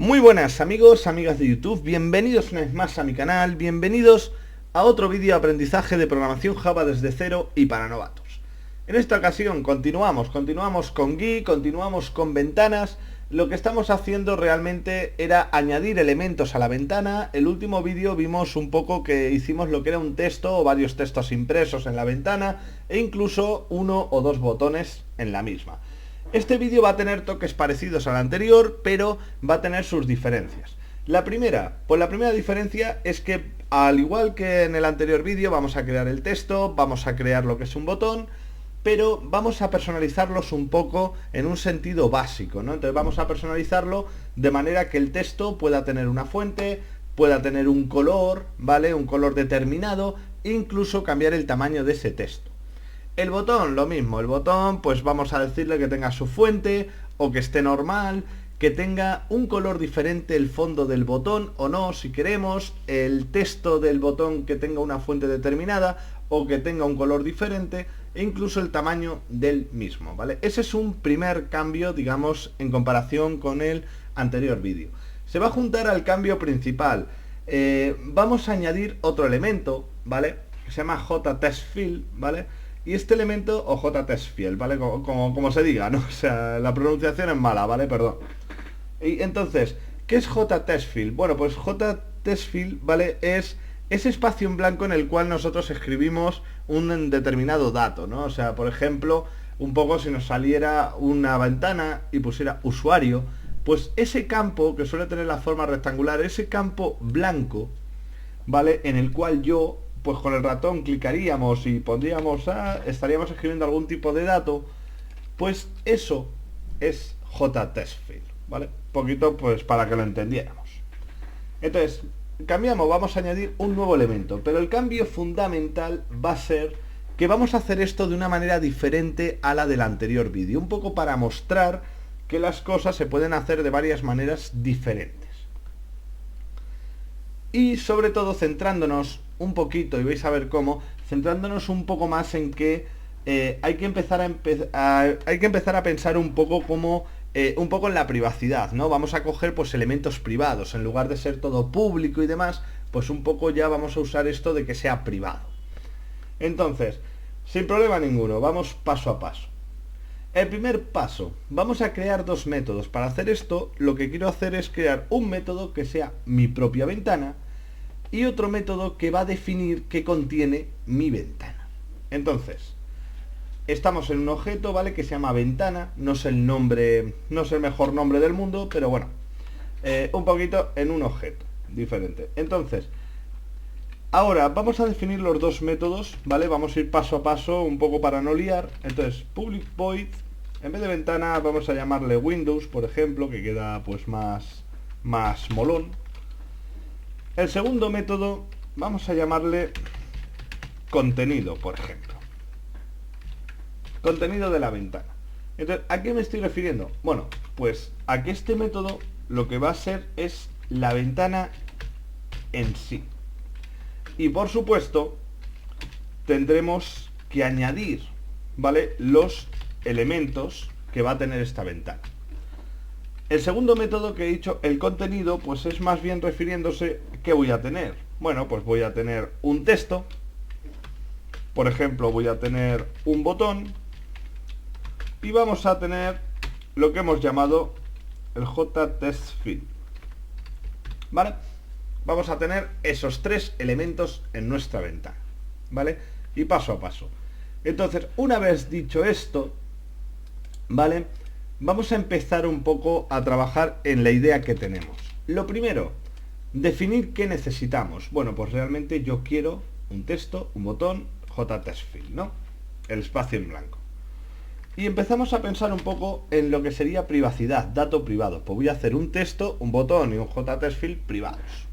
Muy buenas amigos, amigas de YouTube, bienvenidos una vez más a mi canal, bienvenidos a otro vídeo de aprendizaje de programación Java desde cero y para novatos. En esta ocasión continuamos con GUI, continuamos con ventanas. Lo que estamos haciendo realmente era añadir elementos a la ventana. El último vídeo vimos un poco que hicimos lo que era un texto o varios textos impresos en la ventana e incluso uno o dos botones en la misma. Este vídeo va a tener toques parecidos al anterior, pero va a tener sus diferencias. La primera diferencia es que, al igual que en el anterior vídeo, vamos a crear el texto, vamos a crear lo que es un botón, pero vamos a personalizarlos un poco en un sentido básico, ¿no? Entonces vamos a personalizarlo de manera que el texto pueda tener una fuente, pueda tener un color, ¿vale? Un color determinado, e incluso cambiar el tamaño de ese texto. El botón, lo mismo, el botón pues vamos a decirle que tenga su fuente o que esté normal, que tenga un color diferente el fondo del botón o no, si queremos, el texto del botón que tenga una fuente determinada o que tenga un color diferente e incluso el tamaño del mismo, ¿vale? Ese es un primer cambio, digamos, en comparación con el anterior vídeo. Se va a juntar al cambio principal. Vamos a añadir otro elemento, ¿vale? Que se llama JTextField, ¿vale? Y este elemento, o JTextField, ¿vale? Como se diga, ¿no? O sea, la pronunciación es mala, ¿vale? Perdón. Y entonces, ¿qué es JTextField? Bueno, pues JTextField, ¿vale? Es ese espacio en blanco en el cual nosotros escribimos un determinado dato, ¿no? O sea, por ejemplo, un poco si nos saliera una ventana y pusiera usuario, pues ese campo, que suele tener la forma rectangular, ese campo blanco, ¿vale? En el cual yo, pues con el ratón clicaríamos y pondríamos, estaríamos escribiendo algún tipo de dato, pues eso es JTextField, ¿vale? Poquito pues para que lo entendiéramos. Entonces, cambiamos, vamos a añadir un nuevo elemento, pero el cambio fundamental va a ser que vamos a hacer esto de una manera diferente a la del anterior vídeo, un poco para mostrar que las cosas se pueden hacer de varias maneras diferentes. Y sobre todo centrándonos un poquito, y vais a ver cómo, centrándonos un poco más en que hay que empezar a pensar un poco como un poco en la privacidad, ¿no? Vamos a coger pues elementos privados, en lugar de ser todo público y demás, pues un poco ya vamos a usar esto de que sea privado. Entonces, sin problema ninguno, vamos paso a paso. El primer paso, vamos a crear dos métodos. Para hacer esto, lo que quiero hacer es crear un método que sea mi propia ventana y otro método que va a definir qué contiene mi ventana. Entonces, estamos en un objeto, ¿vale? Que se llama ventana. No es el nombre, no es el mejor nombre del mundo, pero bueno, un poquito en un objeto diferente. Entonces, ahora vamos a definir los dos métodos, ¿vale? Vamos a ir paso a paso, un poco para no liar. Entonces, public void, en vez de ventana vamos a llamarle Windows, por ejemplo, que queda pues más molón. El segundo método vamos a llamarle contenido, por ejemplo. Contenido de la ventana. Entonces, ¿a qué me estoy refiriendo? Bueno, pues a que este método lo que va a ser es la ventana en sí. Y por supuesto, tendremos que añadir, ¿vale? Los elementos que va a tener esta ventana. El segundo método que he dicho, el contenido, pues es más bien refiriéndose ¿qué voy a tener? Bueno, pues voy a tener un texto, por ejemplo, voy a tener un botón y vamos a tener lo que hemos llamado el JTextField, ¿vale? Vamos a tener esos tres elementos en nuestra ventana, ¿vale? Y paso a paso. Entonces, una vez dicho esto, ¿vale? Vamos a empezar un poco a trabajar en la idea que tenemos. Lo primero, definir qué necesitamos. Bueno, pues realmente yo quiero un texto, un botón, JTextField, ¿no? El espacio en blanco. Y empezamos a pensar un poco en lo que sería privacidad, dato privado. Pues voy a hacer un texto, un botón y un JTextField privados.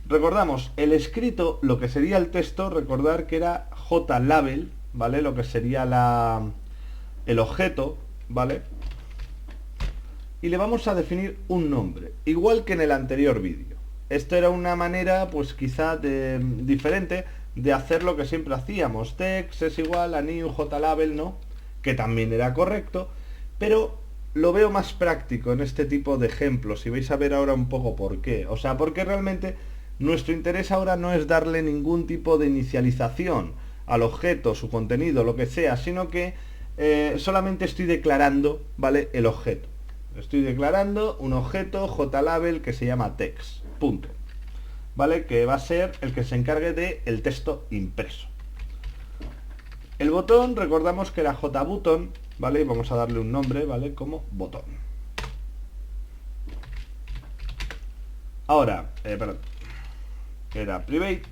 Recordamos, el escrito, lo que sería el texto, recordar que era JLabel, ¿vale? Lo que sería el objeto, ¿vale? Y le vamos a definir un nombre, igual que en el anterior vídeo. Esto era una manera, pues quizá diferente de hacer lo que siempre hacíamos. Text es igual a new JLabel, ¿no? Que también era correcto, pero lo veo más práctico en este tipo de ejemplos y vais a ver ahora un poco por qué. O sea, porque realmente nuestro interés ahora no es darle ningún tipo de inicialización al objeto, su contenido, lo que sea, sino que solamente estoy declarando, ¿vale?, el objeto. Estoy declarando un objeto JLabel que se llama text, punto, ¿vale?, que va a ser el que se encargue del texto impreso. El botón, recordamos que era JButton, ¿vale?, y vamos a darle un nombre, ¿vale?, como botón. Ahora, perdón, era private,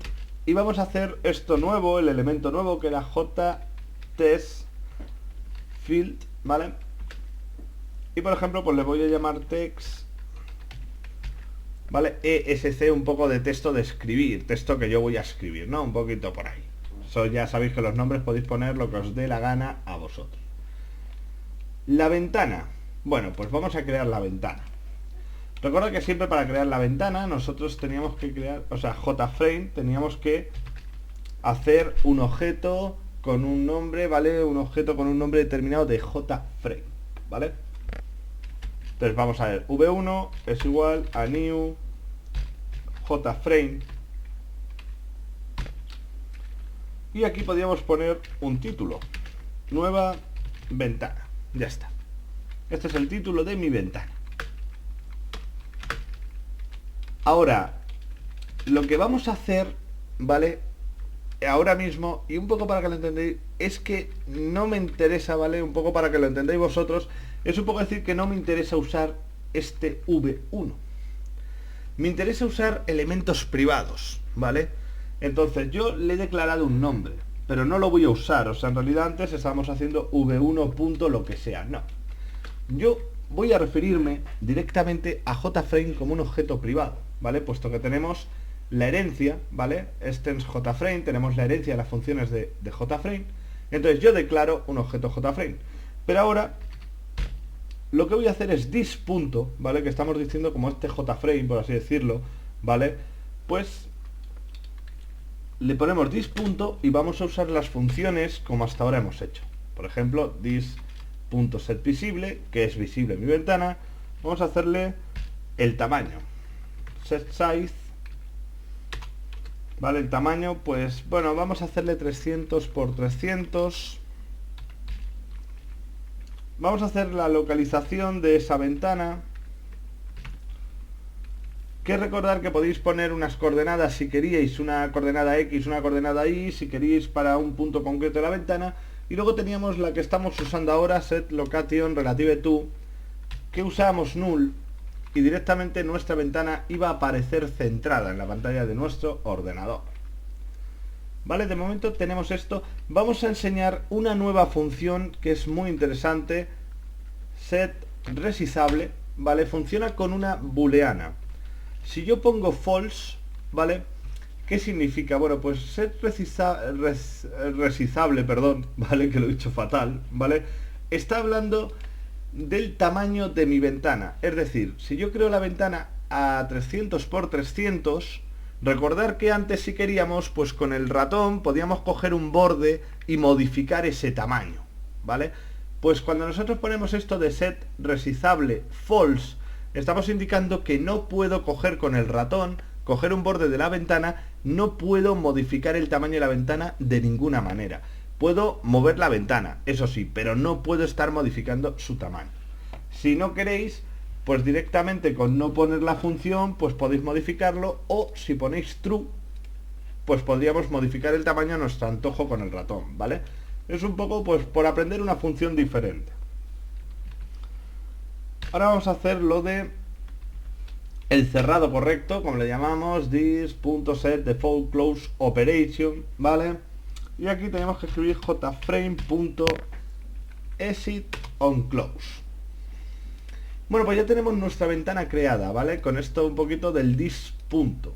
y vamos a hacer esto nuevo, el elemento nuevo, que era JTestField, ¿vale? Y por ejemplo, pues le voy a llamar text, ¿vale? ESC, un poco de texto de escribir, texto que yo voy a escribir, ¿no? Un poquito por ahí. Eso ya sabéis que los nombres podéis poner lo que os dé la gana a vosotros. La ventana. Bueno, pues vamos a crear la ventana. Recuerda que siempre para crear la ventana nosotros teníamos que crear, o sea, JFrame, teníamos que hacer un objeto con un nombre, ¿vale? Un objeto con un nombre determinado de JFrame, ¿vale? Entonces vamos a ver, v1 es igual a new JFrame. Y aquí podríamos poner un título, nueva ventana, ya está. Este es el título de mi ventana. Ahora, lo que vamos a hacer, ¿vale?, ahora mismo, y un poco para que lo entendáis, es que no me interesa, ¿vale?, un poco para que lo entendáis vosotros, es un poco decir que no me interesa usar este v1. Me interesa usar elementos privados, ¿vale? Entonces, yo le he declarado un nombre, pero no lo voy a usar. O sea, en realidad antes estábamos haciendo v1 punto lo que sea. No. Yo voy a referirme directamente a JFrame como un objeto privado, ¿vale? Puesto que tenemos la herencia, ¿vale? Extends JFrame, tenemos la herencia de las funciones de JFrame. Entonces yo declaro un objeto JFrame. Pero ahora lo que voy a hacer es this punto, ¿vale?, que estamos diciendo como este JFrame, por así decirlo, ¿vale? Pues le ponemos this punto y vamos a usar las funciones como hasta ahora hemos hecho. Por ejemplo, this.setVisible, que es visible en mi ventana. Vamos a hacerle el tamaño, setSize, ¿vale? El tamaño, pues bueno, vamos a hacerle 300 por 300. Vamos a hacer la localización de esa ventana, que recordar que podéis poner unas coordenadas si queríais, una coordenada X, una coordenada Y, si queréis para un punto concreto de la ventana. Y luego teníamos la que estamos usando ahora, setLocation relative to, que usábamos null y directamente nuestra ventana iba a aparecer centrada en la pantalla de nuestro ordenador. Vale, de momento tenemos esto. Vamos a enseñar una nueva función que es muy interesante, setResizable, ¿vale? Funciona con una booleana. Si yo pongo false, ¿vale?, ¿qué significa? Bueno, pues setResizable, perdón, ¿vale?, que lo he dicho fatal, ¿vale?, está hablando del tamaño de mi ventana. Es decir, si yo creo la ventana a 300 por 300, recordar que antes, si queríamos, pues con el ratón podíamos coger un borde y modificar ese tamaño, ¿vale? Pues cuando nosotros ponemos esto de setResizable false, estamos indicando que no puedo coger con el ratón, coger un borde de la ventana, no puedo modificar el tamaño de la ventana de ninguna manera. Puedo mover la ventana, eso sí, pero no puedo estar modificando su tamaño. Si no queréis, pues directamente con no poner la función, pues podéis modificarlo, o si ponéis true, pues podríamos modificar el tamaño a nuestro antojo con el ratón, ¿vale? Es un poco, pues, por aprender una función diferente. Ahora vamos a hacer lo de el cerrado correcto, como le llamamos, this.setDefaultCloseOperation, ¿vale? Y aquí tenemos que escribir jframe.exitOnClose. Bueno, pues ya tenemos nuestra ventana creada, ¿vale? Con esto un poquito del this punto.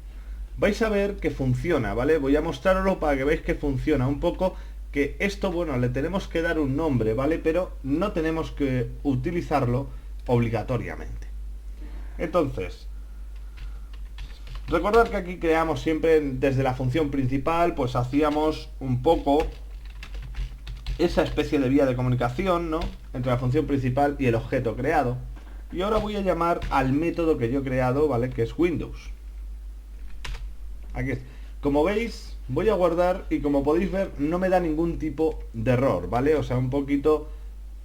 Vais a ver que funciona, ¿vale? Voy a mostraroslo para que veáis que funciona un poco, que esto, bueno, le tenemos que dar un nombre, ¿vale? Pero no tenemos que utilizarlo obligatoriamente. Entonces, recordad que aquí creamos siempre desde la función principal, pues hacíamos un poco esa especie de vía de comunicación, ¿no?, entre la función principal y el objeto creado. Y ahora voy a llamar al método que yo he creado, ¿vale?, que es Windows. Aquí es. Como veis, voy a guardar y como podéis ver, no me da ningún tipo de error, ¿vale? O sea, un poquito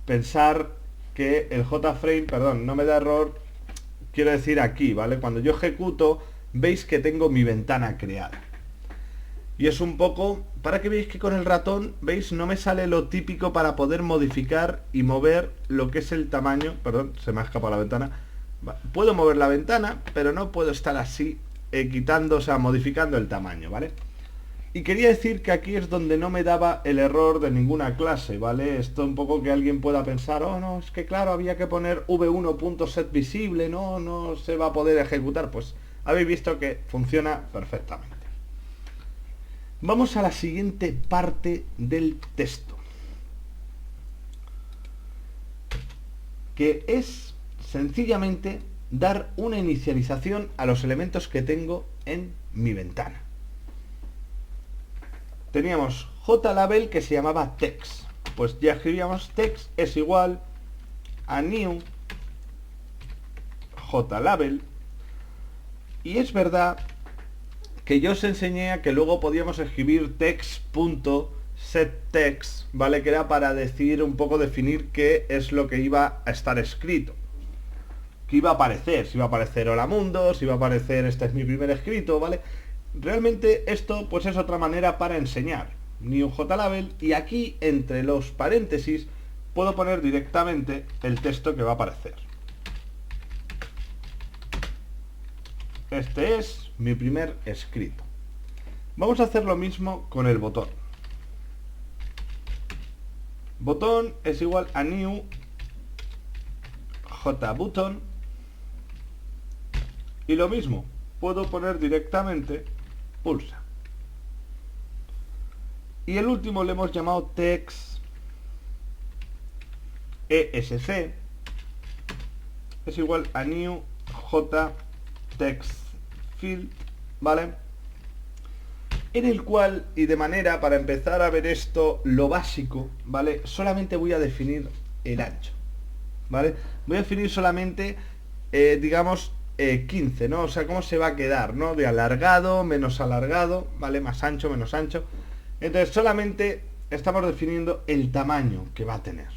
pensar que el JFrame, perdón, no me da error, quiero decir aquí, ¿vale? Cuando yo ejecuto, veis que tengo mi ventana creada. Y es un poco, para que veáis que con el ratón, veis, no me sale lo típico para poder modificar y mover lo que es el tamaño. Perdón, se me ha escapado la ventana. Puedo mover la ventana, pero no puedo estar así, quitando, o sea, modificando el tamaño, ¿vale? Y quería decir que aquí es donde no me daba el error de ninguna clase, ¿vale? Esto un poco que alguien pueda pensar, oh no, es que claro, había que poner v1.setVisible, no se va a poder ejecutar. Pues habéis visto que funciona perfectamente. Vamos a la siguiente parte del texto, que es sencillamente dar una inicialización a los elementos que tengo en mi ventana. Teníamos JLabel que se llamaba text, pues ya escribíamos text es igual a new JLabel, y es verdad que yo os enseñé a que luego podíamos escribir text.setText, ¿vale? Que era para decir un poco, definir qué es lo que iba a estar escrito, que iba a aparecer, si iba a aparecer hola mundo, si iba a aparecer este es mi primer escrito, ¿vale? Realmente esto pues es otra manera para enseñar new JLabel, y aquí entre los paréntesis puedo poner directamente el texto que va a aparecer. Este es mi primer escrito. Vamos a hacer lo mismo con el botón. Botón es igual a new JButton, y lo mismo, puedo poner directamente pulsa. Y el último le hemos llamado text ESC, es igual a new JTextField, ¿vale? En el cual, y de manera, para empezar a ver esto, lo básico, ¿vale?, solamente voy a definir el ancho, ¿vale? Voy a definir solamente, digamos, 15, ¿no? O sea, cómo se va a quedar, ¿no? De alargado, menos alargado, ¿vale? Más ancho, menos ancho. Entonces solamente estamos definiendo el tamaño que va a tener.